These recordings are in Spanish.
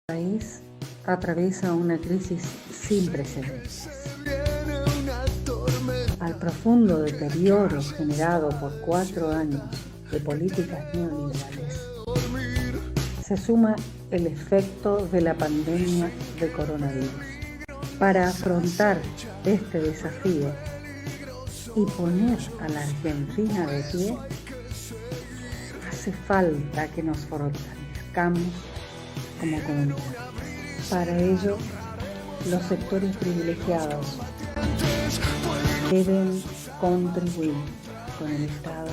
El país atraviesa una crisis sin precedentes. Al profundo deterioro generado por 4 años de políticas neoliberales, se suma el efecto de la pandemia de coronavirus. Para afrontar este desafío y poner a la Argentina de pie, hace falta que nos fortalezcamos como comunidad. Para ello, los sectores privilegiados deben contribuir con el Estado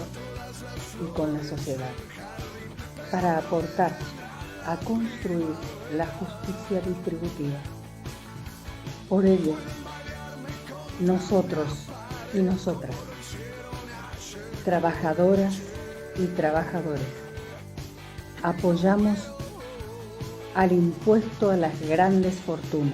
y con la sociedad para aportar a construir la justicia distributiva. Por ello, nosotros y nosotras, trabajadoras y trabajadores, apoyamos al impuesto a las grandes fortunas.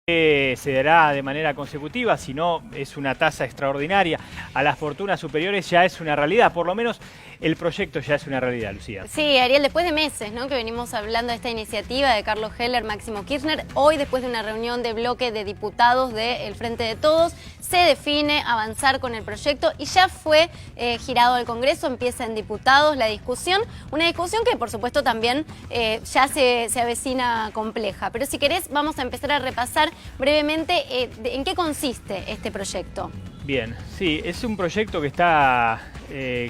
Se dará de manera consecutiva, si no es una tasa extraordinaria a las fortunas superiores, ya es una realidad, por lo menos el proyecto ya es una realidad, Lucía. Sí, Ariel, después de meses, ¿no?, que venimos hablando de esta iniciativa de Carlos Heller, Máximo Kirchner, hoy después de una reunión de bloque de diputados del Frente de Todos, se define avanzar con el proyecto y ya fue girado al Congreso, empieza en diputados la discusión, una discusión que por supuesto también ya se avecina compleja. Pero si querés vamos a empezar a repasar brevemente en qué consiste este proyecto. Bien, sí, es un proyecto que está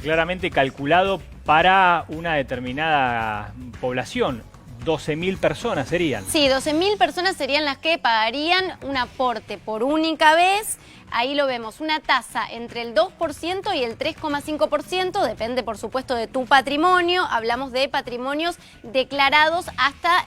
claramente calculado para una determinada población. 12.000 personas serían. Sí, 12.000 personas serían las que pagarían un aporte por única vez. Ahí lo vemos, una tasa entre el 2% y el 3,5%, depende por supuesto de tu patrimonio. Hablamos de patrimonios declarados hasta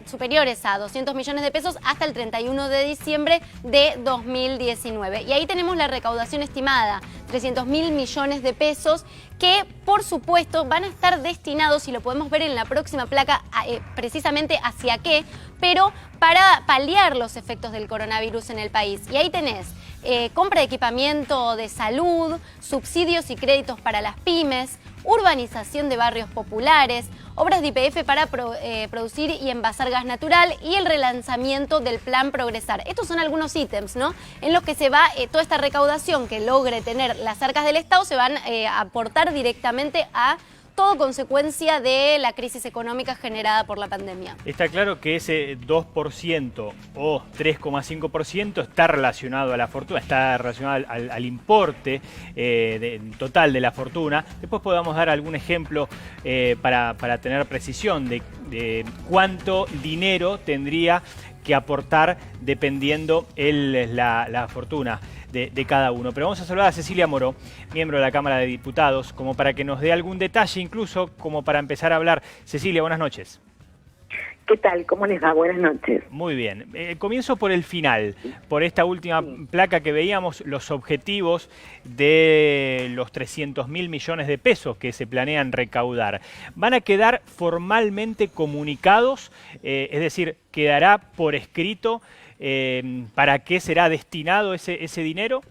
superiores a 200 millones de pesos hasta el 31 de diciembre de 2019. Y ahí tenemos la recaudación estimada, 300.000 millones de pesos, que por supuesto van a estar destinados, y lo podemos ver en la próxima placa, precisamente hacia qué, pero para paliar los efectos del coronavirus en el país. Y ahí tenés compra de equipamiento de salud, subsidios y créditos para las pymes, urbanización de barrios populares, obras de YPF para producir y envasar gas natural y el relanzamiento del Plan Progresar. Estos son algunos ítems, ¿no?, en los que se va toda esta recaudación que logre tener las arcas del Estado, se van a aportar directamente a todo consecuencia de la crisis económica generada por la pandemia. Está claro que ese 2% o 3,5% está relacionado a la fortuna, está relacionado al importe total de la fortuna. Después podamos dar algún ejemplo para tener precisión de cuánto dinero tendría que aportar dependiendo la fortuna de cada uno. Pero vamos a saludar a Cecilia Moró, miembro de la Cámara de Diputados, como para que nos dé algún detalle, incluso como para empezar a hablar. Cecilia, buenas noches. ¿Qué tal? ¿Cómo les va? Buenas noches. Muy bien. Comienzo por el final, por esta última placa que veíamos, los objetivos de los 300.000 millones de pesos que se planean recaudar. ¿Van a quedar formalmente comunicados? Es decir, ¿quedará por escrito para qué será destinado ese dinero?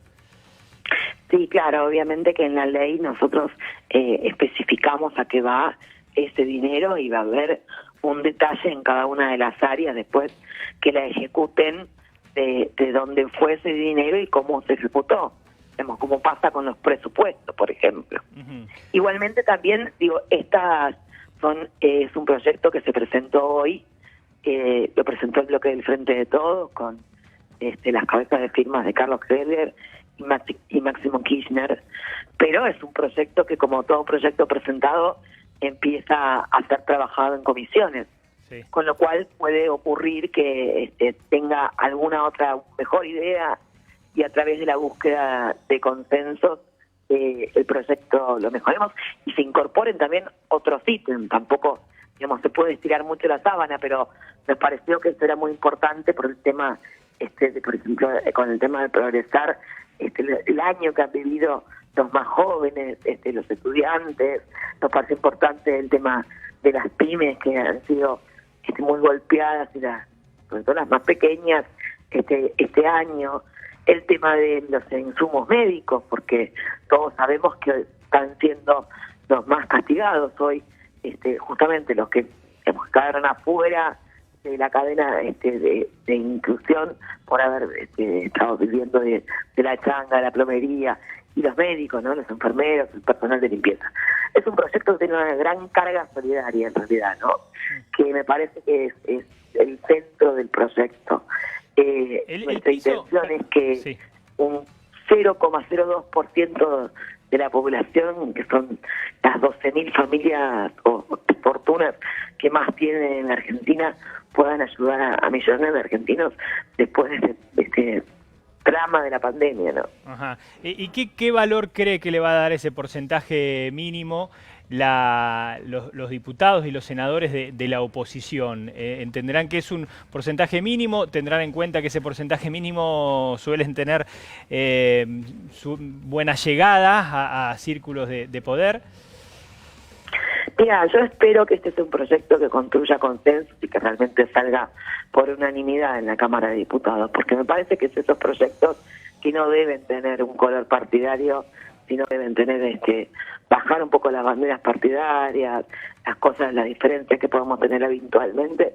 Sí, claro, obviamente que en la ley nosotros especificamos a qué va ese dinero y va a haber un detalle en cada una de las áreas después que la ejecuten de dónde fue ese dinero y cómo se ejecutó. Digamos, como pasa con los presupuestos, por ejemplo. Igualmente también, digo, es un proyecto que se presentó hoy, lo presentó el bloque del Frente de Todos con las cabezas de firmas de Carlos Heller y Máximo Kirchner, pero es un proyecto que, como todo proyecto presentado, empieza a ser trabajado en comisiones, sí. Con lo cual puede ocurrir que tenga alguna otra mejor idea y a través de la búsqueda de consensos el proyecto lo mejoremos y se incorporen también otros ítems. Tampoco, digamos, se puede estirar mucho la sábana, pero nos pareció que esto era muy importante por el tema, por ejemplo, con el tema de progresar, el año que han vivido los más jóvenes, los estudiantes. Nos parece importante el tema de las pymes que han sido muy golpeadas, y sobre todo las más pequeñas este año. El tema de los insumos médicos, porque todos sabemos que están siendo los más castigados hoy justamente los que quedaron afuera de la cadena de inclusión por haber estado viviendo de la changa, de la plomería, y los médicos, ¿no? Los enfermeros, el personal de limpieza. Es un proyecto que tiene una gran carga solidaria en realidad, ¿no? Que me parece que es el centro del proyecto. Nuestra intención es que sí, un 0,02% de la población, que son las 12.000 familias o fortunas que más tienen en Argentina, puedan ayudar a millones de argentinos después de este drama de la pandemia, ¿no? Ajá. ¿Y qué valor cree que le va a dar ese porcentaje mínimo los diputados y los senadores de la oposición? ¿Entenderán que es un porcentaje mínimo? ¿Tendrán en cuenta que ese porcentaje mínimo suelen tener buena llegada a círculos de poder? Mira, yo espero que este sea un proyecto que construya consensos y que realmente salga por unanimidad en la Cámara de Diputados, porque me parece que es esos proyectos que no deben tener un color partidario, sino deben tener bajar un poco las banderas partidarias, las cosas, las diferencias que podemos tener habitualmente,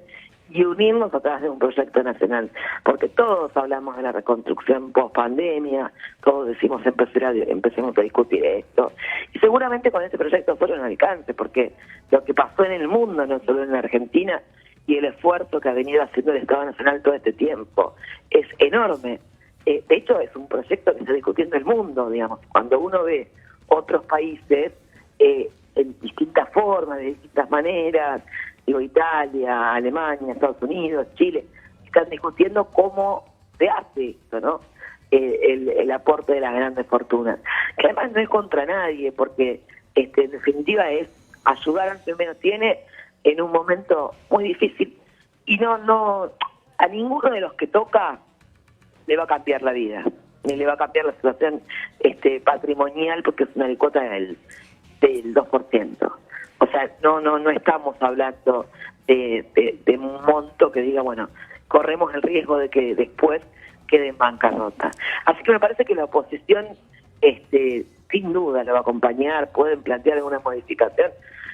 y unirnos a través de un proyecto nacional, porque todos hablamos de la reconstrucción post-pandemia, todos decimos empecemos a discutir esto, y seguramente con este proyecto fueron alcance, porque lo que pasó en el mundo, no solo en la Argentina, y el esfuerzo que ha venido haciendo el Estado Nacional todo este tiempo, es enorme. De hecho, es un proyecto que se está discutiendo en el mundo, digamos, cuando uno ve otros países en distintas formas, de distintas maneras, digo, Italia, Alemania, Estados Unidos, Chile, están discutiendo cómo se hace esto, ¿no? El aporte de las grandes fortunas. Que además no es contra nadie, porque en definitiva es ayudar al que menos tiene en un momento muy difícil. Y no a ninguno de los que toca le va a cambiar la vida, ni le va a cambiar la situación patrimonial, porque es una alícuota del 2%. O sea, no estamos hablando de un monto que diga, bueno, corremos el riesgo de que después quede en bancarrota. Así que me parece que la oposición, sin duda, lo va a acompañar, pueden plantear alguna modificación,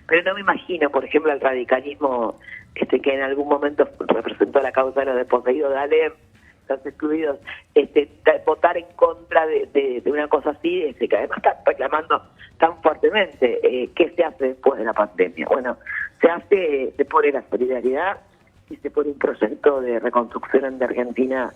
pero no me imagino, por ejemplo, al radicalismo que en algún momento representó la causa de los desposeídos de Alem, los excluidos, votar en contra de una cosa así, que además está reclamando tan fuertemente. ¿Qué se hace después de la pandemia? Bueno, se pone la solidaridad y se pone un proyecto de reconstrucción de Argentina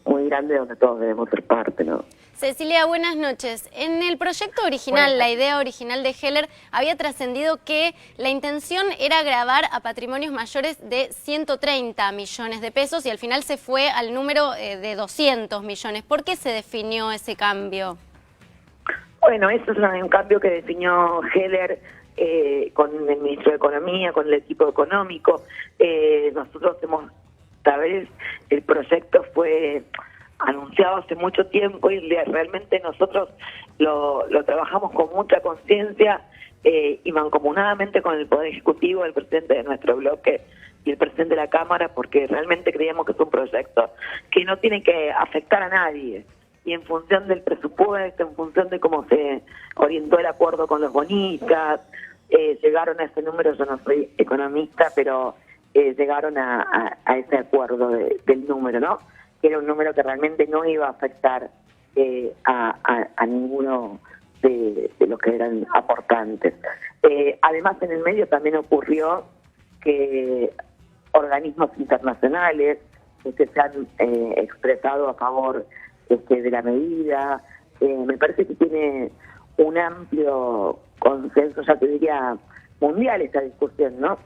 muy grande, donde todos debemos ser parte, ¿no? Cecilia, buenas noches. En el proyecto original, la idea original de Heller, había trascendido que la intención era gravar a patrimonios mayores de 130 millones de pesos y al final se fue al número de 200 millones. ¿Por qué se definió ese cambio? Bueno, eso es un cambio que definió Heller con el ministro de Economía, con el equipo económico. Nosotros esta vez el proyecto fue anunciado hace mucho tiempo y realmente nosotros lo trabajamos con mucha conciencia y mancomunadamente con el Poder Ejecutivo, el presidente de nuestro bloque y el presidente de la Cámara, porque realmente creíamos que es un proyecto que no tiene que afectar a nadie. Y en función del presupuesto, en función de cómo se orientó el acuerdo con los bonistas, llegaron a ese número. Yo no soy economista, pero llegaron a ese acuerdo del número, ¿no? Que era un número que realmente no iba a afectar a ninguno de los que eran aportantes. Además, en el medio también ocurrió que organismos internacionales se han expresado a favor de la medida. Me parece que tiene un amplio consenso, ya te diría, mundial esta discusión, ¿no?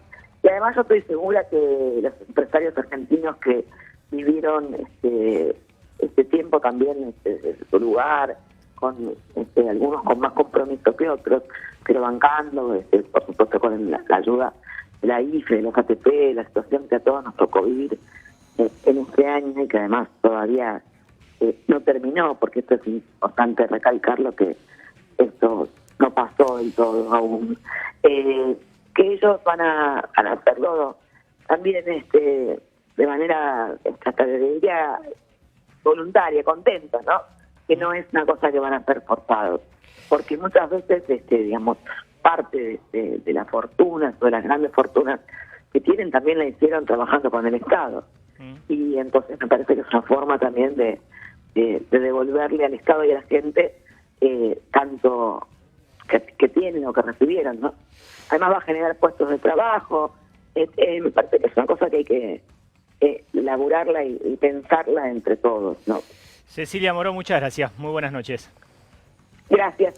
Y además yo estoy segura que los empresarios argentinos que vivieron este tiempo también en su lugar, con algunos con más compromiso que otros, pero bancando, por supuesto con la ayuda de la IFE, de los ATP, la situación que a todos nos tocó vivir en este año y que además todavía no terminó, porque esto es importante recalcarlo, que esto no pasó del todo aún. Que ellos van a hacerlo también de manera, hasta diría, voluntaria, contentos, ¿no? Que no es una cosa que van a ser forzados, porque muchas veces, digamos, parte de las fortunas o de las grandes fortunas que tienen también la hicieron trabajando con el Estado. Y entonces me parece que es una forma también de devolverle al Estado y a la gente tanto que tienen o que recibieron, ¿no? Además va a generar puestos de trabajo. Me parece que es una cosa que hay que elaborarla y pensarla entre todos, ¿no? Cecilia Moró, muchas gracias. Muy buenas noches. Gracias,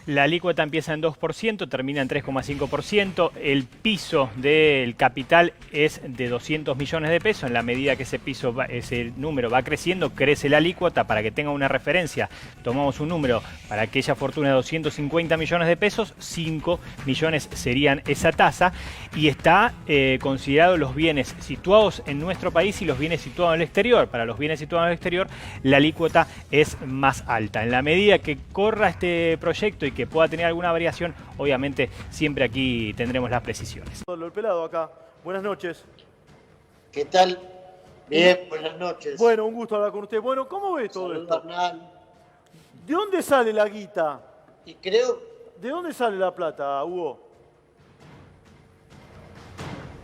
La alícuota empieza en 2%, termina en 3,5%. El piso del capital es de 200 millones de pesos. En la medida que ese número va creciendo, crece la alícuota. Para que tenga una referencia, tomamos un número para aquella fortuna de 250 millones de pesos, 5 millones serían esa tasa. Y está considerado los bienes situados en nuestro país y los bienes situados en el exterior. Para los bienes situados en el exterior, la alícuota es más alta. En la medida que corra este proyecto y que pueda tener alguna variación, obviamente siempre aquí tendremos las precisiones. El pelado acá. Buenas noches. ¿Qué tal? Bien, buenas noches. Bueno, un gusto hablar con usted. Bueno, ¿cómo ve todo Saludos, esto? Hernán. ¿De dónde sale la guita? Y creo, ¿De dónde sale la plata, Hugo?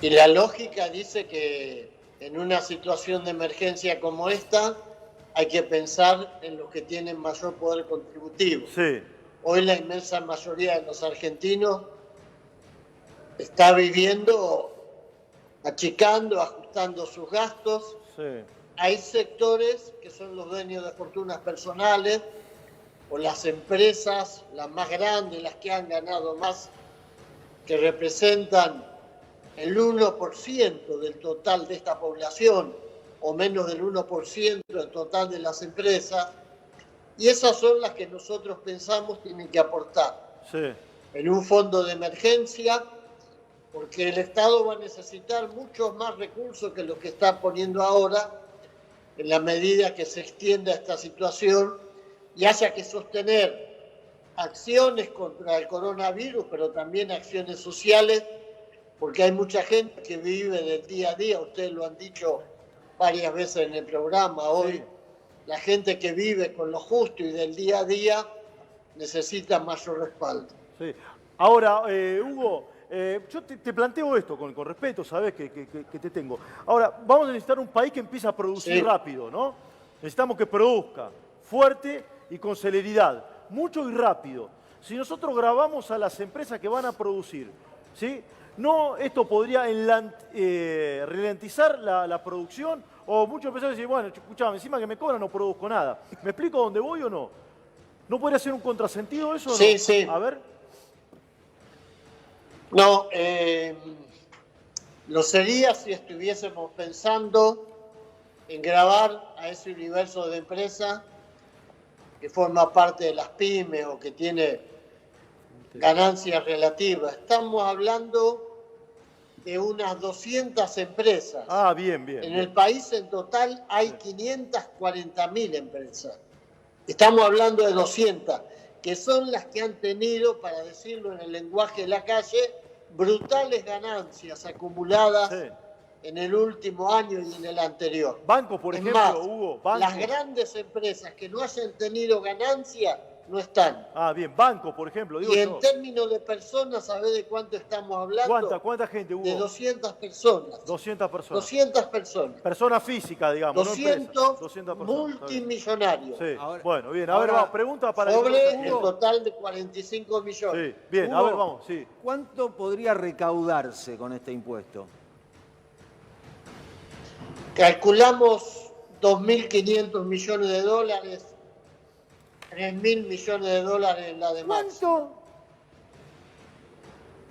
y la lógica dice que en una situación de emergencia como esta, hay que pensar en los que tienen mayor poder contributivo. Sí. Hoy la inmensa mayoría de los argentinos está viviendo, achicando, ajustando sus gastos. Sí. Hay sectores que son los dueños de fortunas personales o las empresas, las más grandes, las que han ganado más, que representan el 1% del total de esta población o menos del 1% del total de las empresas. Y esas son las que nosotros pensamos tienen que aportar Sí. en un fondo de emergencia, porque el Estado va a necesitar muchos más recursos que los que está poniendo ahora, en la medida que se extienda esta situación y haya que sostener acciones contra el coronavirus, pero también acciones sociales, porque hay mucha gente que vive del día a día, ustedes lo han dicho varias veces en el programa hoy. Sí. La gente que vive con lo justo y del día a día necesita mayor respaldo. Sí. Ahora, Hugo, yo te planteo esto con respeto, sabes que te tengo. Ahora, vamos a necesitar un país que empiece a producir Sí. rápido, ¿no? Necesitamos que produzca fuerte y con celeridad, mucho y rápido. Si nosotros grabamos a las empresas que van a producir, ¿sí? No, esto podría ralentizar la producción, o muchos empresarios dicen, bueno, escuchame, encima que me cobran no produzco nada. ¿Me explico dónde voy o no? ¿No podría ser un contrasentido eso o no? Sí, sí. A ver. No, lo sería si estuviésemos pensando en grabar a ese universo de empresas que forma parte de las pymes o que tiene ganancias relativas. Estamos hablando de unas 200 empresas. Ah, bien, bien. En bien. el país en total hay 540.000 empresas. Estamos hablando de 200, que son las que han tenido, para decirlo en el lenguaje de la calle, brutales ganancias acumuladas Sí. en el último año y en el anterior. Banco, por Es ejemplo, más, Hugo, banco. las grandes empresas que no hayan tenido ganancia no están. Ah, bien, banco, por ejemplo, digo Y en yo. términos de personas, ¿sabés de cuánto estamos hablando? ¿Cuánta gente, Hugo? De 200 personas. 200 personas. 200 personas. Personas físicas, digamos, no 200 empresas. 200 personas. multimillonarios. Sí. Ahora- Bueno, bien, a ver, ahora, vamos, pregunta para Sobre el el total de 45 millones. Sí, bien, a Hugo. ver, vamos, sí. ¿Cuánto podría recaudarse con este impuesto? Calculamos 2.500 millones de dólares, 3.000 millones de dólares en la de máximo. ¿Cuánto?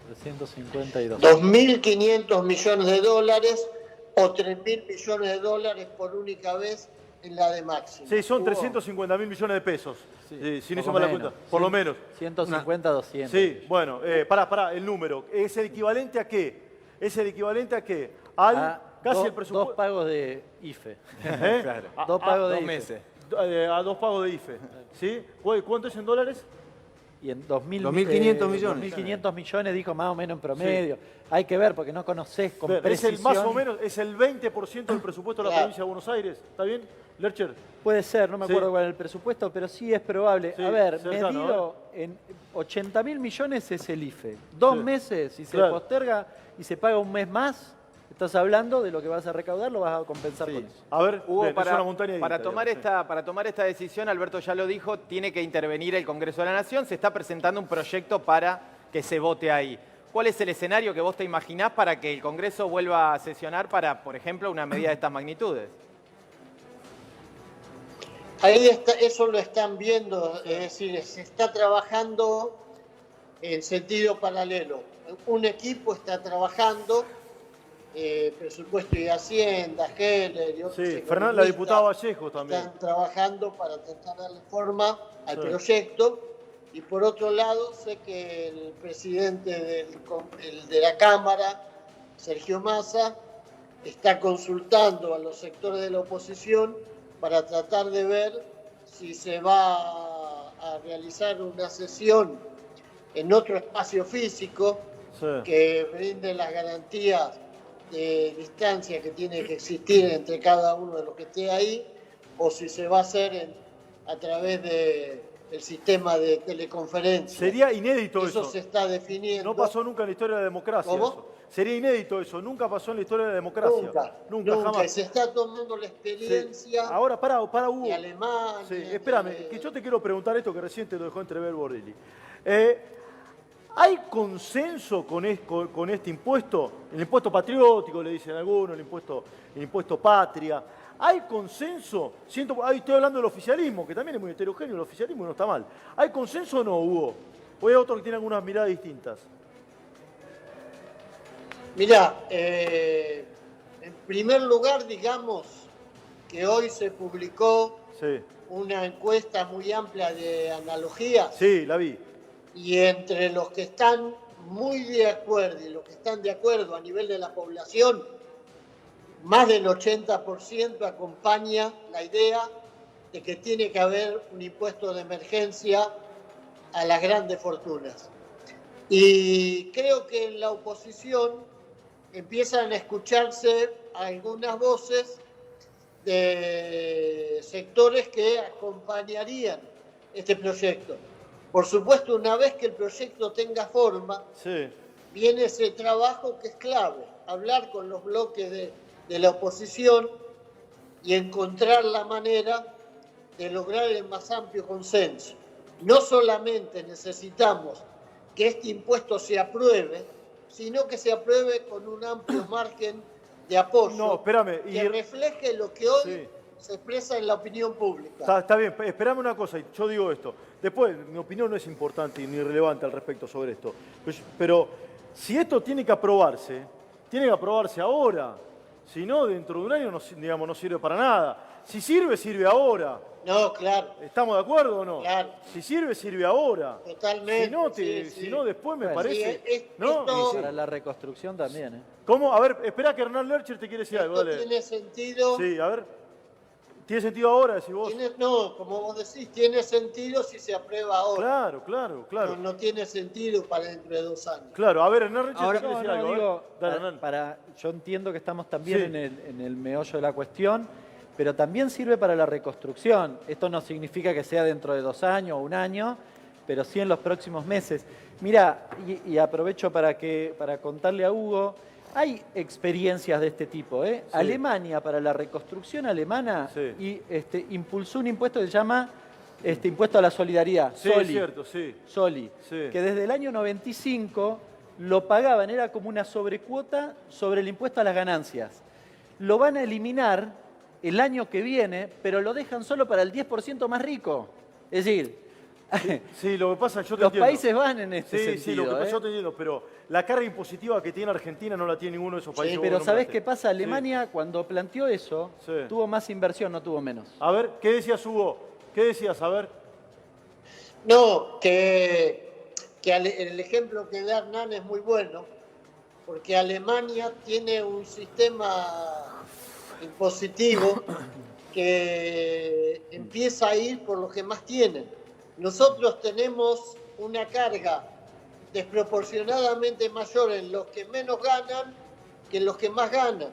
352. 2.500 millones de dólares o 3.000 millones de dólares por única vez en la de máximo. Sí, son Hugo. 350.000 millones de pesos. Sí, si no por hicimos la lo cuenta. menos. Por lo menos. 150, 200. Sí, bueno, pará, el número. ¿Es el equivalente a qué? ¿Es el equivalente a qué? Al casi el presupuesto. Dos pagos de IFE. ¿Eh? Claro. A- Dos pagos de dos IFE. meses. A 2 pagos de IFE. ¿Sí? ¿Cuánto es en dólares? y en 2.500 millones. 2.500 millones dijo más o menos en promedio. Sí. Hay que ver porque no conocés con precisión. Es más o menos, es el 20% del presupuesto de la provincia de Buenos Aires. ¿Está bien, Lercher? Puede ser, no me acuerdo cuál es el presupuesto, pero sí es probable. Sí, a ver, cercano, medido en 80.000 millones es el IFE. 2 meses, si se posterga y se paga un mes más, estás hablando de lo que vas a recaudar, lo vas a compensar con eso. A ver, Hugo, para tomar esta decisión, Alberto ya lo dijo, tiene que intervenir el Congreso de la Nación. Se está presentando un proyecto para que se vote ahí. ¿Cuál es el escenario que vos te imaginás para que el Congreso vuelva a sesionar para, por ejemplo, una medida de estas magnitudes? Ahí está, eso lo están viendo, es decir, se está trabajando en sentido paralelo. Un equipo está trabajando, presupuesto y Hacienda, Heller y otros Fernanda, la diputada Vallejo también. Están trabajando para tratar de darle forma al proyecto. Y por otro lado, sé que el presidente de la Cámara, Sergio Massa, está consultando a los sectores de la oposición para tratar de ver si se va a realizar una sesión en otro espacio físico que brinde las garantías de distancia que tiene que existir entre cada uno de los que esté ahí, o si se va a hacer a través del sistema de teleconferencia. Sería inédito eso. Eso se está definiendo. No pasó nunca en la historia de la democracia. ¿Cómo? Eso. Sería inédito eso. Nunca pasó en la historia de la democracia. Nunca, jamás. Se está tomando la experiencia. Ahora, para Hugo. De Alemania. Espérame, que yo te quiero preguntar esto que recién te lo dejó entrever Borrelli. ¿Hay consenso con este impuesto? El impuesto patriótico, le dicen algunos, el impuesto patria. ¿Hay consenso? Estoy hablando del oficialismo, que también es muy heterogéneo, el oficialismo no está mal. ¿Hay consenso o no, Hugo? ¿O hay otro que tiene algunas miradas distintas? Mirá, en primer lugar, digamos que hoy se publicó una encuesta muy amplia de analogías. Sí, la vi. Y entre los que están muy de acuerdo y los que están de acuerdo a nivel de la población, más del 80% acompaña la idea de que tiene que haber un impuesto de emergencia a las grandes fortunas. Y creo que en la oposición empiezan a escucharse algunas voces de sectores que acompañarían este proyecto. Por supuesto, una vez que el proyecto tenga forma, viene ese trabajo que es clave, hablar con los bloques de la oposición y encontrar la manera de lograr el más amplio consenso. No solamente necesitamos que este impuesto se apruebe, sino que se apruebe con un amplio margen de apoyo que refleje lo que hoy se expresa en la opinión pública. Está bien, esperame una cosa, yo digo esto. Después, mi opinión no es importante ni relevante al respecto sobre esto. Pero si esto tiene que aprobarse ahora. Si no, dentro de un año no sirve para nada. Si sirve, sirve ahora. No, claro. ¿Estamos de acuerdo o no? Claro. Si sirve, sirve ahora. Totalmente. Si no, después me parece... ¿no? Y para la reconstrucción también. ¿Cómo? A ver, espera que Hernán Lercher te quiere decir algo. Dale. Tiene sentido... Sí, a ver. ¿Tiene sentido ahora, decís vos? No, como vos decís, tiene sentido si se aprueba ahora. Claro. No tiene sentido para dentro de 2 años. Claro, a ver, Hernán Lercher ahora, te quiere decir algo. Dale, yo entiendo que estamos también en el meollo de la cuestión, pero también sirve para la reconstrucción. Esto no significa que sea dentro de 2 años o 1 año, pero sí en los próximos meses. Mira, y aprovecho para contarle a Hugo, hay experiencias de este tipo. Alemania, para la reconstrucción alemana, impulsó un impuesto que se llama impuesto a la solidaridad, Soli, que desde el año 95 lo pagaban, era como una sobrecuota sobre el impuesto a las ganancias. Lo van a eliminar el año que viene, pero lo dejan solo para el 10% más rico. Es decir, lo que pasa, yo te los entiendo. países van en este sentido. Sí, lo que pasa, yo te entiendo, pero la carga impositiva que tiene Argentina no la tiene ninguno de esos países. Sí, pero ¿sabés qué pasa? Alemania, cuando planteó eso, tuvo más inversión, no tuvo menos. A ver, ¿qué decías, Hugo? ¿Qué decías? A ver. No, que el ejemplo que da Hernán es muy bueno, porque Alemania tiene un sistema impositivo que empieza a ir por los que más tienen. Nosotros tenemos una carga desproporcionadamente mayor en los que menos ganan que en los que más ganan.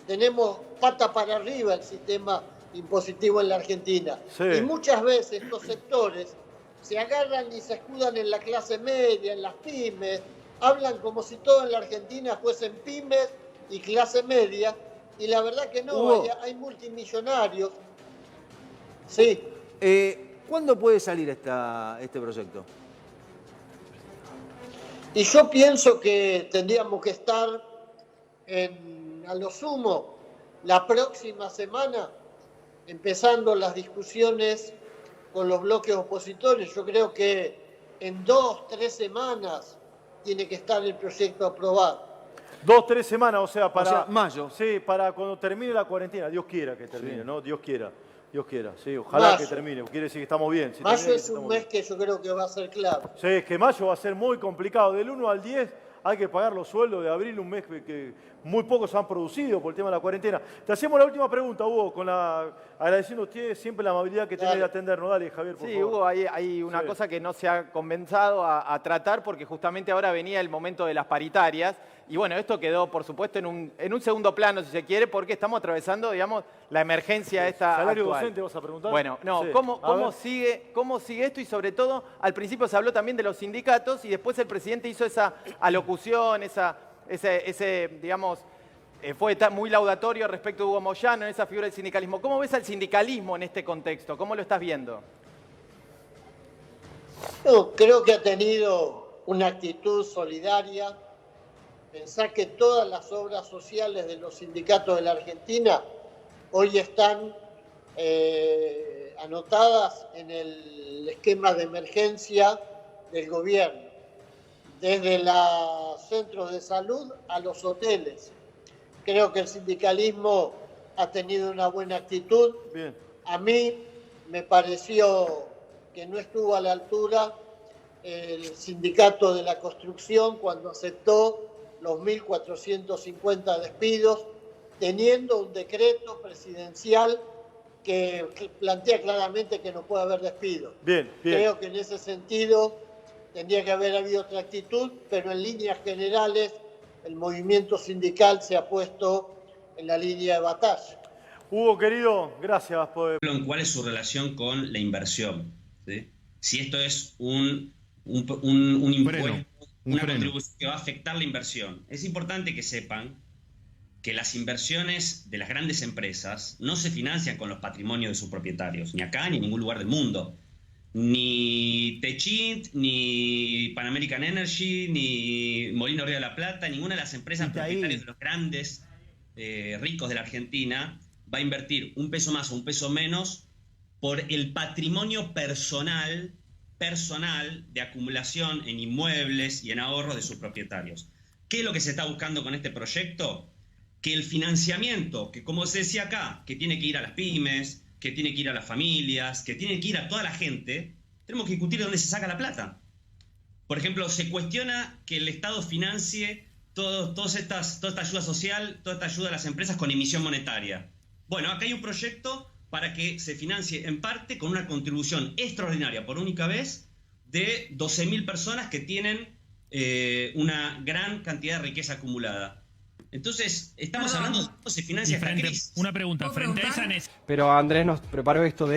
Tenemos pata para arriba el sistema impositivo en la Argentina. Sí. Y muchas veces estos sectores se agarran y se escudan en la clase media, en las pymes, hablan como si todo en la Argentina fuesen pymes y clase media, y la verdad que no, hay multimillonarios. Sí. ¿Cuándo puede salir este proyecto? Y yo pienso que tendríamos que estar a lo sumo la próxima semana empezando las discusiones con los bloques opositores. Yo creo que en 2-3 semanas tiene que estar el proyecto aprobado. 2-3 semanas, o sea, mayo. Sí, para cuando termine la cuarentena. Dios quiera que termine, ¿no? Dios quiera, sí, ojalá mayo. Que termine. Quiere decir que estamos bien. Si mayo termine, es un mes que yo creo que va a ser clave. Sí, es que mayo va a ser muy complicado. Del 1 al 10 hay que pagar los sueldos de abril, un mes que muy pocos han producido por el tema de la cuarentena. Te hacemos la última pregunta, Hugo, agradeciendo a usted siempre la amabilidad que tiene de atendernos. Dale, Javier, por favor. Sí, Hugo, hay una cosa que no se ha comenzado a tratar porque justamente ahora venía el momento de las paritarias. Y bueno, esto quedó, por supuesto, en un segundo plano, si se quiere, porque estamos atravesando, digamos, la emergencia esta ¿Salario actual. docente vas a preguntar? Bueno, no, Sí. ¿cómo sigue esto? Y sobre todo, al principio se habló también de los sindicatos y después el presidente hizo esa alocución, digamos, fue muy laudatorio respecto a Hugo Moyano en esa figura del sindicalismo. ¿Cómo ves al sindicalismo en este contexto? ¿Cómo lo estás viendo? Yo creo que ha tenido una actitud solidaria. Pensá que todas las obras sociales de los sindicatos de la Argentina hoy están anotadas en el esquema de emergencia del gobierno, desde los centros de salud a los hoteles. Creo que el sindicalismo ha tenido una buena actitud. Bien. A mí me pareció que no estuvo a la altura el sindicato de la construcción cuando aceptó los 1.450 despidos, teniendo un decreto presidencial que plantea claramente que no puede haber despidos. Bien. Creo que en ese sentido tendría que haber habido otra actitud, pero en líneas generales el movimiento sindical se ha puesto en la línea de batalla. Hugo, querido, gracias por... ¿Cuál es su relación con la inversión? ¿Sí? Si esto es un impuesto, una contribución que va a afectar la inversión. Es importante que sepan que las inversiones de las grandes empresas no se financian con los patrimonios de sus propietarios, ni acá ni en ningún lugar del mundo. Ni Techint, ni Pan American Energy, ni Molino Río de la Plata, ninguna de las empresas propietarias de los grandes ricos de la Argentina va a invertir un peso más o un peso menos por el patrimonio personal de acumulación en inmuebles y en ahorros de sus propietarios. ¿Qué es lo que se está buscando con este proyecto? Que el financiamiento, que como se decía acá, que tiene que ir a las pymes, que tiene que ir a las familias, que tiene que ir a toda la gente, tenemos que discutir de dónde se saca la plata. Por ejemplo, se cuestiona que el Estado financie toda esta ayuda social, toda esta ayuda a las empresas con emisión monetaria. Bueno, acá hay un proyecto para que se financie en parte con una contribución extraordinaria por única vez de 12.000 personas que tienen una gran cantidad de riqueza acumulada. Entonces, estamos hablando de cómo se financia esta crisis. Una pregunta, frente a esa Pero Andrés nos preparó esto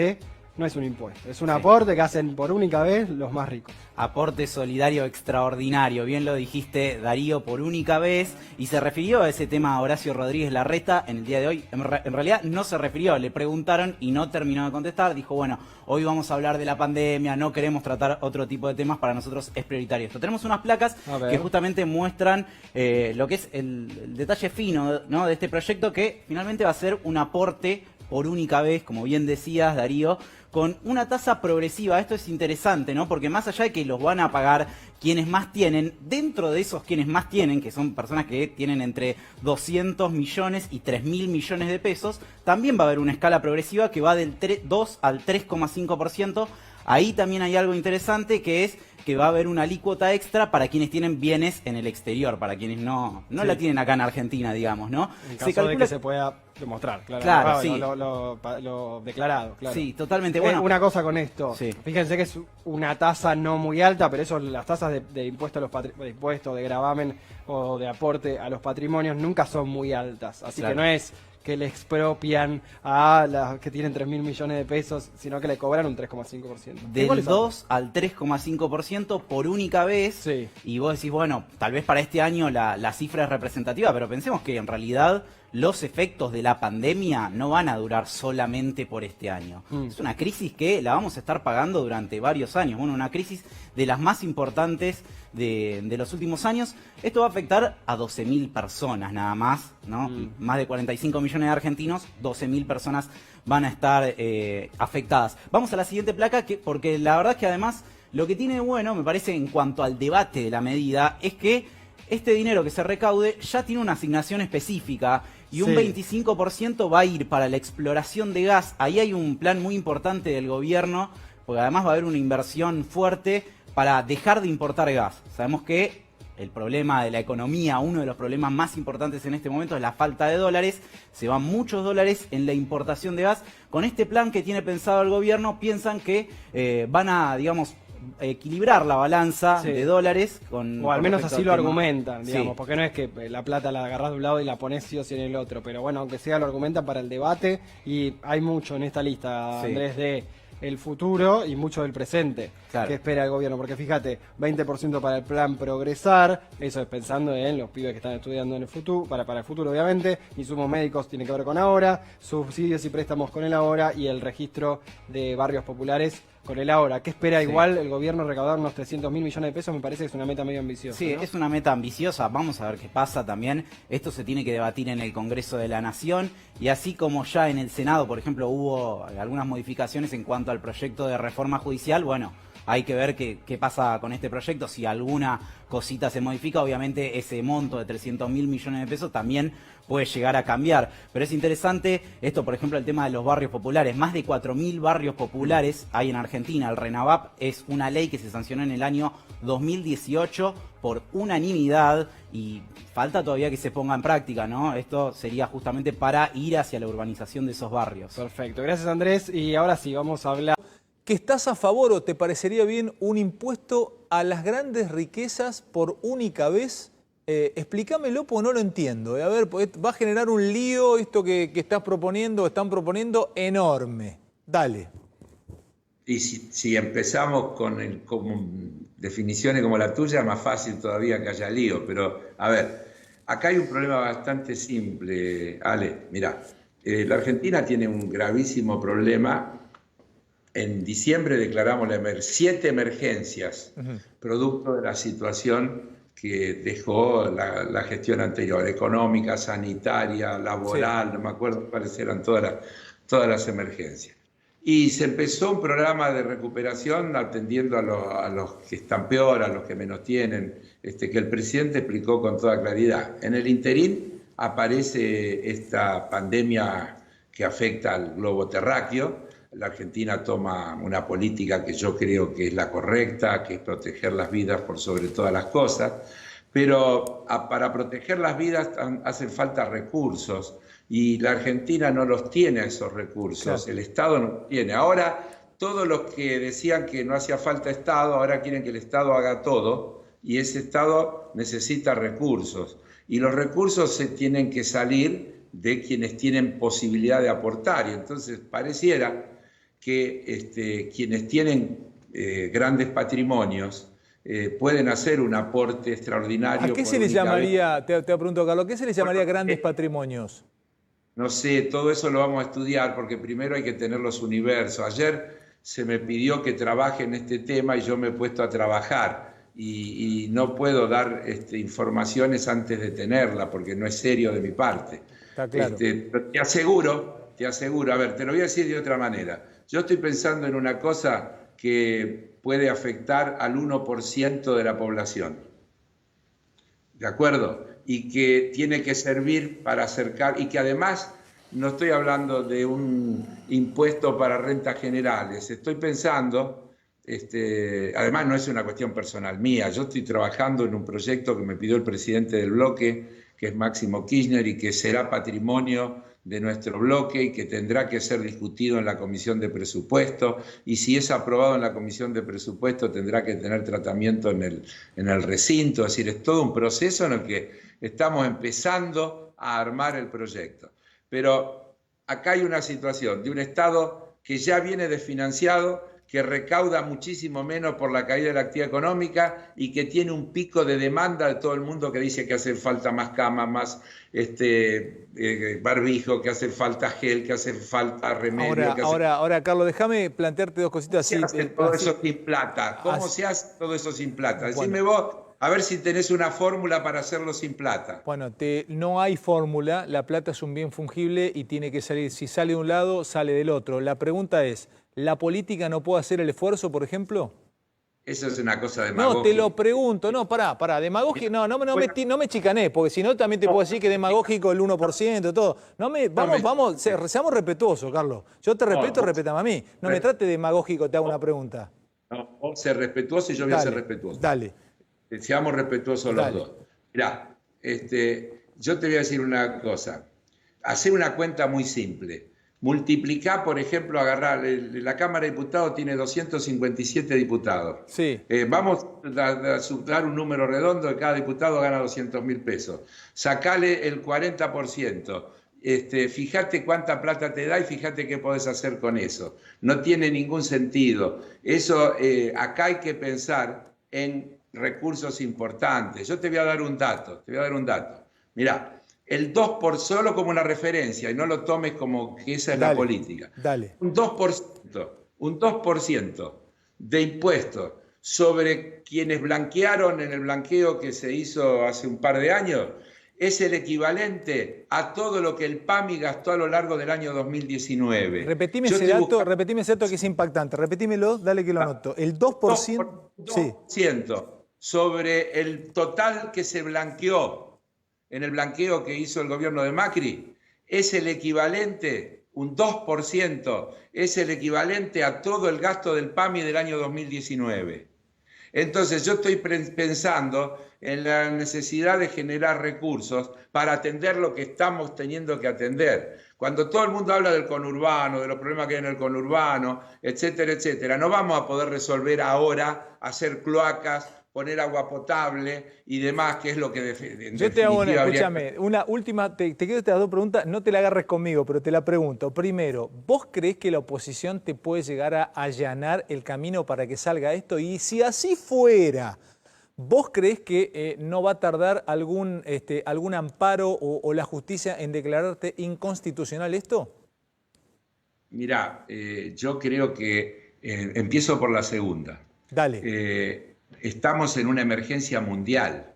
no es un impuesto, es un aporte que hacen por única vez los más ricos. Aporte solidario extraordinario, bien lo dijiste, Darío, por única vez, y se refirió a ese tema a Horacio Rodríguez Larreta en el día de hoy. En realidad no se refirió, le preguntaron y no terminó de contestar. Dijo, bueno, hoy vamos a hablar de la pandemia, no queremos tratar otro tipo de temas, para nosotros es prioritario esto. Tenemos unas placas que justamente muestran lo que es el detalle fino, ¿no?, de este proyecto, que finalmente va a ser un aporte por única vez, como bien decías, Darío, con una tasa progresiva. Esto es interesante, ¿no? Porque más allá de que los van a pagar quienes más tienen, dentro de esos quienes más tienen, que son personas que tienen entre 200 millones y 3.000 millones de pesos, también va a haber una escala progresiva que va del 2 al 3,5%. Ahí también hay algo interesante, que es que va a haber una alícuota extra para quienes tienen bienes en el exterior, para quienes no la tienen acá en Argentina, digamos, ¿no? En caso de que se pueda demostrar, claro, sí. Lo declarado, claro. Sí, totalmente. Bueno, una cosa con esto, sí. Fíjense que es una tasa no muy alta, pero eso, las tasas de impuesto de impuestos, de gravamen o de aporte a los patrimonios nunca son muy altas, así que no es que le expropian a las que tienen 3.000 millones de pesos, sino que le cobran un 3,5%. Del 2 al 3,5% por única vez. Sí. Y vos decís, bueno, tal vez para este año la cifra es representativa, pero pensemos que en realidad los efectos de la pandemia no van a durar solamente por este año. Es una crisis que la vamos a estar pagando durante varios años. Bueno, una crisis de las más importantes de los últimos años. Esto va a afectar a 12.000 personas nada más, ¿no? Más de 45 millones de argentinos, 12.000 personas van a estar afectadas. Vamos a la siguiente placa, porque la verdad es que además lo que tiene bueno, me parece, en cuanto al debate de la medida, es que este dinero que se recaude ya tiene una asignación específica y un 25% va a ir para la exploración de gas. Ahí hay un plan muy importante del gobierno, porque además va a haber una inversión fuerte para dejar de importar gas. Sabemos que el problema de la economía, uno de los problemas más importantes en este momento es la falta de dólares. Se van muchos dólares en la importación de gas. Con este plan que tiene pensado el gobierno, piensan que van a, digamos, equilibrar la balanza de dólares o al menos así lo argumentan, digamos, porque no es que la plata la agarrás de un lado y la pones sí o sí en el otro, pero bueno, aunque sea lo argumentan para el debate, y hay mucho en esta lista, Andrés, de el futuro y mucho del presente que espera el gobierno, porque fíjate, 20% para el plan Progresar, eso es pensando en los pibes que están estudiando en el futuro, para el futuro obviamente, insumos médicos tiene que ver con ahora, subsidios y préstamos con el ahora y el registro de barrios populares con el ahora. ¿Qué espera igual el gobierno recaudar unos 300.000 millones de pesos? Me parece que es una meta medio ambiciosa. Sí, ¿no? Es una meta ambiciosa. Vamos a ver qué pasa también. Esto se tiene que debatir en el Congreso de la Nación y así como ya en el Senado, por ejemplo, hubo algunas modificaciones en cuanto al proyecto de reforma judicial, bueno, hay que ver qué pasa con este proyecto. Si alguna cosita se modifica, obviamente ese monto de 300.000 millones de pesos también puede llegar a cambiar. Pero es interesante esto, por ejemplo, el tema de los barrios populares. Más de 4.000 barrios populares hay en Argentina. El RENAVAP es una ley que se sancionó en el año 2018 por unanimidad y falta todavía que se ponga en práctica, ¿no? Esto sería justamente para ir hacia la urbanización de esos barrios. Perfecto. Gracias, Andrés. Y ahora sí, vamos a hablar. ¿Que estás a favor o te parecería bien un impuesto a las grandes riquezas por única vez? Explícamelo porque no lo entiendo. A ver, va a generar un lío esto que estás proponiendo, están proponiendo enorme. Dale. Y si empezamos con definiciones como la tuya, es más fácil todavía que haya lío. Pero, a ver, acá hay un problema bastante simple, Ale. Mirá, la Argentina tiene un gravísimo problema. En diciembre declaramos 7 emergencias, producto de la situación que dejó la gestión anterior, económica, sanitaria, laboral, no me acuerdo cuáles eran todas las emergencias. Y se empezó un programa de recuperación atendiendo a los que están peor, a los que menos tienen, que el presidente explicó con toda claridad. En el interín aparece esta pandemia que afecta al globo terráqueo. La Argentina toma una política que yo creo que es la correcta, que es proteger las vidas por sobre todas las cosas, pero para proteger las vidas hacen falta recursos y la Argentina no los tiene esos recursos, el Estado no los tiene. Ahora, todos los que decían que no hacía falta Estado, ahora quieren que el Estado haga todo y ese Estado necesita recursos y los recursos se tienen que salir de quienes tienen posibilidad de aportar y entonces pareciera que quienes tienen grandes patrimonios pueden hacer un aporte extraordinario. ¿A qué se les llamaría, te pregunto, Carlos, qué se les llamaría grandes patrimonios? No sé, todo eso lo vamos a estudiar porque primero hay que tener los universos. Ayer se me pidió que trabaje en este tema y yo me he puesto a trabajar y no puedo dar informaciones antes de tenerla porque no es serio de mi parte. Está claro. Pero te aseguro, a ver, te lo voy a decir de otra manera. Yo estoy pensando en una cosa que puede afectar al 1% de la población, ¿de acuerdo? Y que tiene que servir para acercar, y que además no estoy hablando de un impuesto para rentas generales, estoy pensando además no es una cuestión personal mía, yo estoy trabajando en un proyecto que me pidió el presidente del bloque, que es Máximo Kirchner, y que será patrimonio de nuestro bloque y que tendrá que ser discutido en la Comisión de Presupuesto, y si es aprobado en la Comisión de Presupuesto tendrá que tener tratamiento en el recinto. Es decir, es todo un proceso en el que estamos empezando a armar el proyecto. Pero acá hay una situación de un Estado que ya viene desfinanciado, que recauda muchísimo menos por la caída de la actividad económica y que tiene un pico de demanda de todo el mundo que dice que hace falta más camas, más barbijo, que hace falta gel, que hace falta remedio. Ahora, Carlos, déjame plantearte dos cositas así. ¿Cómo se hace todo eso sin plata? ¿Cómo se hace todo eso sin plata? Decime vos, a ver si tenés una fórmula para hacerlo sin plata. Bueno, no hay fórmula, la plata es un bien fungible y tiene que salir, si sale de un lado, sale del otro. La pregunta es, ¿la política no puede hacer el esfuerzo, por ejemplo? Eso es una cosa demagógica. No, te lo pregunto, no, pará, demagógico, no me chicanés, porque si no también te puedo decir que es demagógico el 1%, todo. Seamos respetuosos, Carlos. Yo te respeto, respétame a mí. No me trate de demagógico, te hago una pregunta. No, vos ser respetuoso y yo voy a ser respetuoso. Dale. Seamos respetuosos los dos. Mirá, yo te voy a decir una cosa. Hacer una cuenta muy simple. Multiplicar, por ejemplo, agarrar, la Cámara de Diputados tiene 257 diputados. Sí. Vamos a dar un número redondo, de cada diputado gana 200.000 pesos. Sacale el 40%. Fíjate cuánta plata te da y fíjate qué podés hacer con eso. No tiene ningún sentido. Eso, acá hay que pensar en recursos importantes. Yo te voy a dar un dato, Mirá. El 2% solo como una referencia y no lo tomes como que esa es la política. Dale. Un 2% de impuestos sobre quienes blanquearon en el blanqueo que se hizo hace un par de años es el equivalente a todo lo que el PAMI gastó a lo largo del año 2019. Repetime ese dato que es impactante. Repetímelo, dale que lo anoto. El 2%, 2% sobre el total que se blanqueó en el blanqueo que hizo el gobierno de Macri, es el equivalente, un 2%, es el equivalente a todo el gasto del PAMI del año 2019. Entonces yo estoy pensando en la necesidad de generar recursos para atender lo que estamos teniendo que atender. Cuando todo el mundo habla del conurbano, de los problemas que hay en el conurbano, etcétera, etcétera, no vamos a poder resolver ahora, hacer cloacas, poner agua potable y demás, que es lo que yo te hago una última, te quiero estas dos preguntas, no te la agarres conmigo, pero te la pregunto. Primero, ¿vos creés que la oposición te puede llegar a allanar el camino para que salga esto? Y si así fuera, ¿vos creés que no va a tardar algún amparo o la justicia en declararte inconstitucional esto? Mirá, yo creo que empiezo por la segunda. Dale. Estamos en una emergencia mundial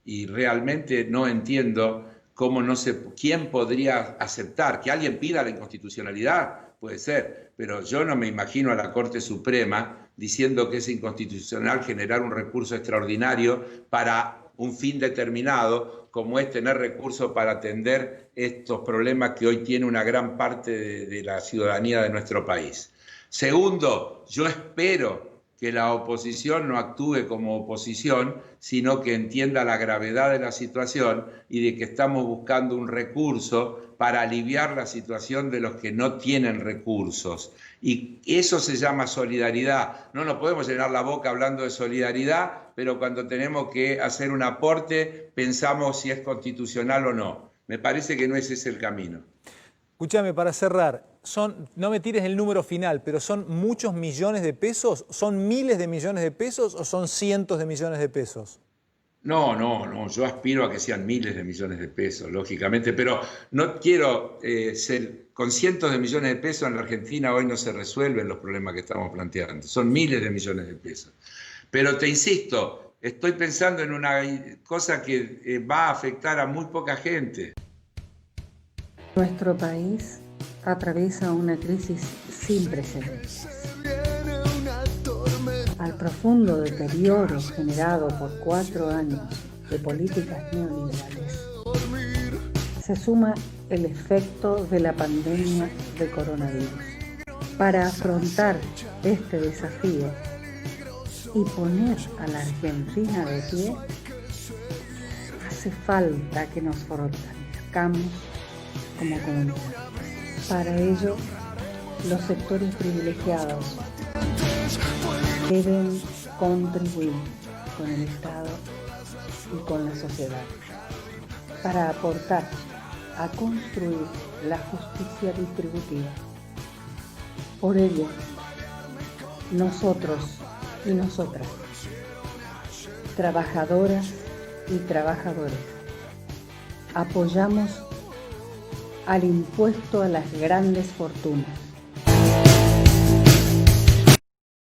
y realmente no entiendo quién podría aceptar que alguien pida la inconstitucionalidad, puede ser, pero yo no me imagino a la Corte Suprema diciendo que es inconstitucional generar un recurso extraordinario para un fin determinado, como es tener recursos para atender estos problemas que hoy tiene una gran parte de la ciudadanía de nuestro país. Segundo, yo espero que la oposición no actúe como oposición, sino que entienda la gravedad de la situación y de que estamos buscando un recurso para aliviar la situación de los que no tienen recursos. Y eso se llama solidaridad. No nos podemos llenar la boca hablando de solidaridad, pero cuando tenemos que hacer un aporte pensamos si es constitucional o no. Me parece que no ese es el camino. Escúchame, para cerrar, no me tires el número final, pero ¿son muchos millones de pesos? ¿Son miles de millones de pesos o son cientos de millones de pesos? No, yo aspiro a que sean miles de millones de pesos, lógicamente, pero no quiero con cientos de millones de pesos en la Argentina hoy no se resuelven los problemas que estamos planteando, son miles de millones de pesos. Pero te insisto, estoy pensando en una cosa que va a afectar a muy poca gente. Nuestro país atraviesa una crisis sin precedentes. Al profundo deterioro generado por 4 años de políticas neoliberales, se suma el efecto de la pandemia de coronavirus. Para afrontar este desafío, y poner a la Argentina de pie, hace falta que nos fortalezcamos como comunidad. Para ello, los sectores privilegiados deben contribuir con el Estado y con la sociedad para aportar a construir la justicia distributiva. Por ello, nosotros y nosotras, trabajadoras y trabajadores, apoyamos al impuesto a las grandes fortunas